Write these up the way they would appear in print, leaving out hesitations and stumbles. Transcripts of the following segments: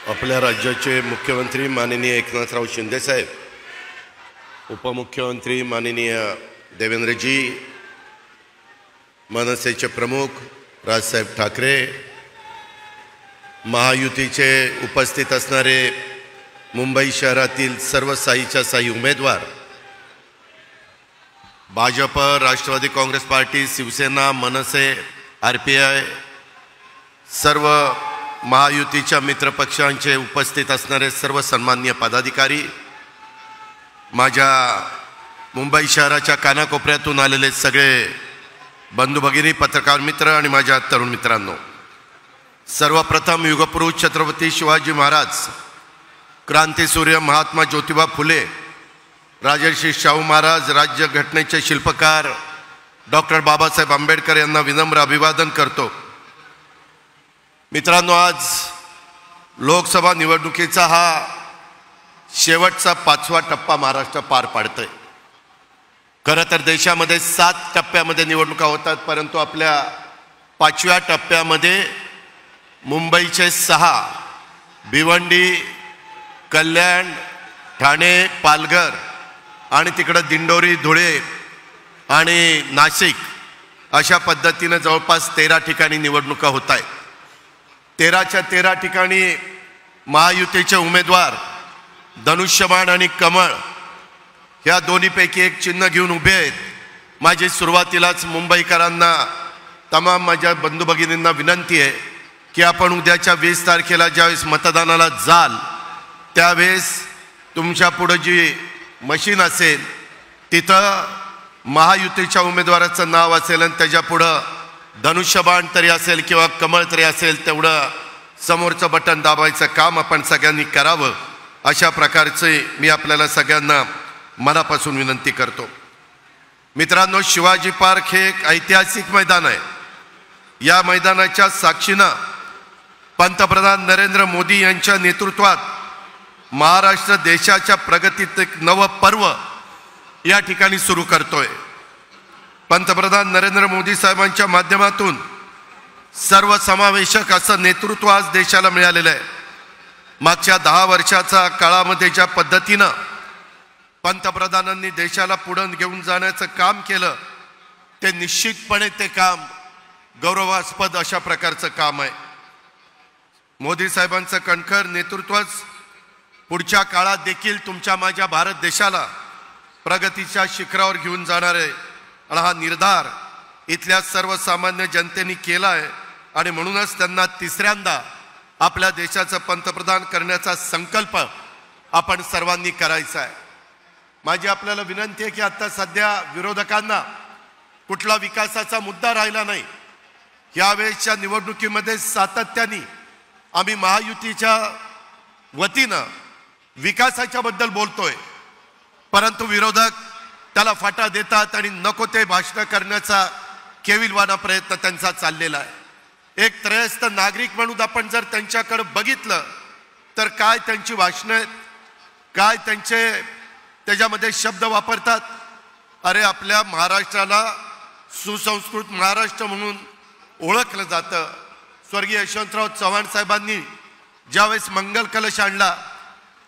आपल्या राज्याचे मुख्यमंत्री माननीय एकनाथराव शिंदे साहेब, उपमुख्यमंत्री माननीय देवेंद्रजी, मनसेचे प्रमुख राजसाहेब ठाकरे, महायुतीचे उपस्थित असणारे मुंबई शहरातील सर्व साईच्या साई उमेदवार, भाजप, राष्ट्रवादी काँग्रेस पार्टी, शिवसेना, मनसे, RPI, सर्व महायुतीच्या मित्रपक्षांचे उपस्थित असणारे सर्व सन्माननीय पदाधिकारी, माझ्या मुंबई शहराच्या कानाकोपऱ्यातून आलेले सगळे बंधू भगिनी, पत्रकार मित्र आणि माझ्या तरुण मित्रांनो, सर्वप्रथम युगपुरुष छत्रपती शिवाजी महाराज, क्रांतीसूर्य महात्मा ज्योतिबा फुले, राजर्षी शाहू महाराज, राज्यघटनेचे शिल्पकार डॉक्टर बाबासाहेब आंबेडकर यांना विनम्र अभिवादन करतो। मित्रांनो, आज लोकसभा निवडणुकीचा हा शेवटचा 5वा टप्पा महाराष्ट्र पार पाडतोय। खरं तर देशामध्ये 7 टप्प्यामध्ये निवडणुका होतात, परंतु आपल्या 5व्या टप्प्यामध्ये मुंबईचे 6, भिवंडी, कल्याण, ठाणे, पालघर आणि तिकडं दिंडोरी, धुळे आणि नाशिक अशा पद्धतीने जवळपास 13 ठिकाणी निवडणुका होत आहेत। 13च्या 13 ठिकाणी महायुतीचे उमेदवार धनुष्यबाण आणि कमळ ह्या दोन्हीपैकी एक चिन्ह घेऊन उभे आहेत। माझी सुरुवातीलाच मुंबईकरांना, तमाम माझ्या बंधू भगिनींना विनंती आहे की आपण उद्याच्या 20 तारखेला ज्यावेळेस मतदानाला जाल त्यावेळेस तुमच्या पुढे जी मशीन असेल तिथं महायुतीच्या उमेदवाराचं नाव असेल आणि त्याच्या पुढं धनुष्यबाण तरी असेल किंवा कमळ तरी असेल, तेवढं समोरचं बटन दाबायचं काम आपण सगळ्यांनी करावं, अशा प्रकारचे मी आपल्याला सगळ्यांना मनापासून विनंती करतो। मित्रांनो, शिवाजी पार्क हे एक ऐतिहासिक मैदान आहे। या मैदानाच्या साक्षीनं पंतप्रधान नरेंद्र मोदी यांच्या नेतृत्वात महाराष्ट्र देशाच्या प्रगतीत एक नवं पर्व या ठिकाणी सुरू करतोय। पंतप्रधान नरेंद्र मोदी साहेबांच्या माध्यमातून सर्वसमावेशक असं नेतृत्व आज देशाला मिळालेलं आहे। मागच्या 10 वर्षाच्या काळामध्ये ज्या पद्धतीनं पंतप्रधानांनी देशाला पुढे घेऊन जाण्याचं काम केलं, ते निश्चितपणे ते काम गौरवास्पद अशा प्रकारचं काम आहे। मोदी साहेबांचं कणखर नेतृत्वच पुढच्या काळात देखील तुमच्या माझ्या भारत देशाला प्रगतीच्या शिखरावर घेऊन जाणार आहे आणि हा निर्धार इथल्या सर्वसामान्य जनतेने केला आहे आणि म्हणूनच त्यांना 3ऱ्यांदा आपल्या देशाचं पंतप्रधान करण्याचा संकल्प आपण सर्वांनी करायचा आहे। माझी आपल्याला विनंती आहे की आता सध्या विरोधकांना कुठला विकासाचा मुद्दा राहिला नाही। यावेळेच्या निवडणुकीमध्ये सातत्याने आम्ही महायुतीच्या वतीनं विकासाच्या बद्दल बोलतोय, परंतु विरोधक त्याला फाटा देतात आणि नको ते भाषण करण्याचा केविलवाणा प्रयत्न त्यांचा चाललेला आहे। एक त्रयस्थ नागरिक म्हणून आपण जर त्यांच्याकडे बघितलं तर काय त्यांची भाषणं आहेत, काय त्यांचे त्याच्यामध्ये शब्द वापरतात। अरे, आपल्या महाराष्ट्राला सुसंस्कृत महाराष्ट्र म्हणून ओळखलं जातं। स्वर्गीय यशवंतराव चव्हाण साहेबांनी ज्यावेळेस मंगल कलश आणला,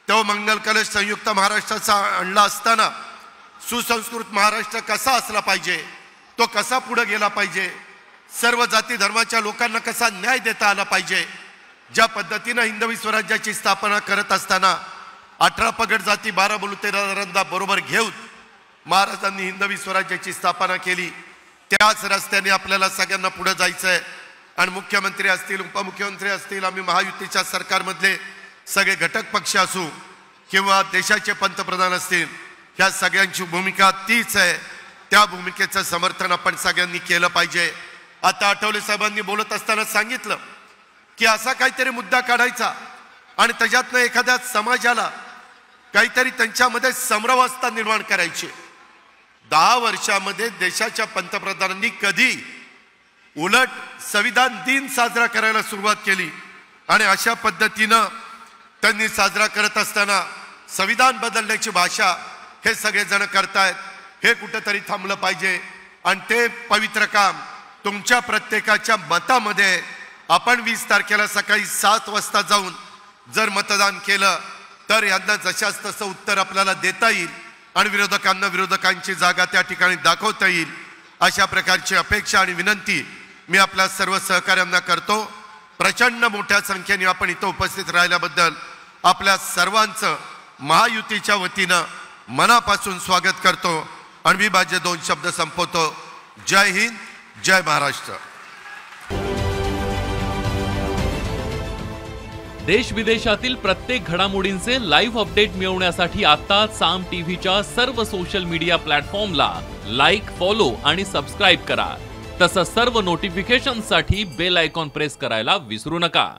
तो मंगल कलश संयुक्त महाराष्ट्राचा आणला असताना सुसंस्कृत महाराष्ट्र कसा असला पाहिजे, तो कसा पुढे गेला पाहिजे, सर्व जाती धर्माच्या लोकांना कसा न्याय देता आला पाहिजे, ज्या पद्धतीनं हिंदवी स्वराज्याची स्थापना करत असताना 18 पगड जाती 12 बलुतेदारांना बरोबर घेऊन महाराजांनी हिंदवी स्वराज्याची स्थापना केली। त्याच रस्त्याने आपल्याला सगळ्यांना पुढे जायचं आहे आणि मुख्यमंत्री असतील, उपमुख्यमंत्री असतील, आम्ही महायुतीच्या सरकारमधले सगळे घटक पक्ष असू किंवा देशाचे पंतप्रधान असतील, ह्या सगळ्यांची भूमिका तीच आहे। त्या भूमिकेचं समर्थन आपण सगळ्यांनी केलं पाहिजे। आता आठवले साहेबांनी बोलत असताना सांगितलं की असा काहीतरी मुद्दा काढायचा आणि त्याच्यातनं एखाद्या समाजाला काहीतरी त्यांच्यामध्ये समरवस्था निर्माण करायची। 10 वर्षामध्ये देशाच्या पंतप्रधानांनी कधी उलट संविधान दिन साजरा करायला सुरुवात केली आणि अशा पद्धतीनं त्यांनी साजरा करत असताना संविधान बदलण्याची भाषा हे सगळेजण करतायत। हे कुठेतरी थांबलं पाहिजे आणि ते पवित्र काम तुमच्या प्रत्येकाच्या मतामध्ये आपण 20 तारखेला सकाळी 7 वाजता जाऊन जर मतदान केलं तर यांना जशाच तसं उत्तर आपल्याला देता येईल आणि विरोधकांना विरोधकांची जागा त्या ठिकाणी दाखवता येईल अशा प्रकारची अपेक्षा आणि विनंती मी आपल्या सर्व सहकाऱ्यांना करतो। प्रचंड मोठ्या संख्येने आपण इथं उपस्थित राहिल्याबद्दल आपल्या सर्वांचं महायुतीच्या वतीनं मनापासून स्वागत करतो आणि मी माझे 2 शब्द संपवतो। जय हिंद, जय महाराष्ट्र। देश विदेशातील प्रत्येक घडामोडींचे लाईव्ह अपडेट मिळवण्यासाठी आता साम टीव्हीच्या सर्व सोशल मीडिया प्लॅटफॉर्मला लाईक, फॉलो आणि सबस्क्राईब करा। तसंच सर्व नोटिफिकेशनसाठी बेल आयकॉन प्रेस करायला विसरू नका।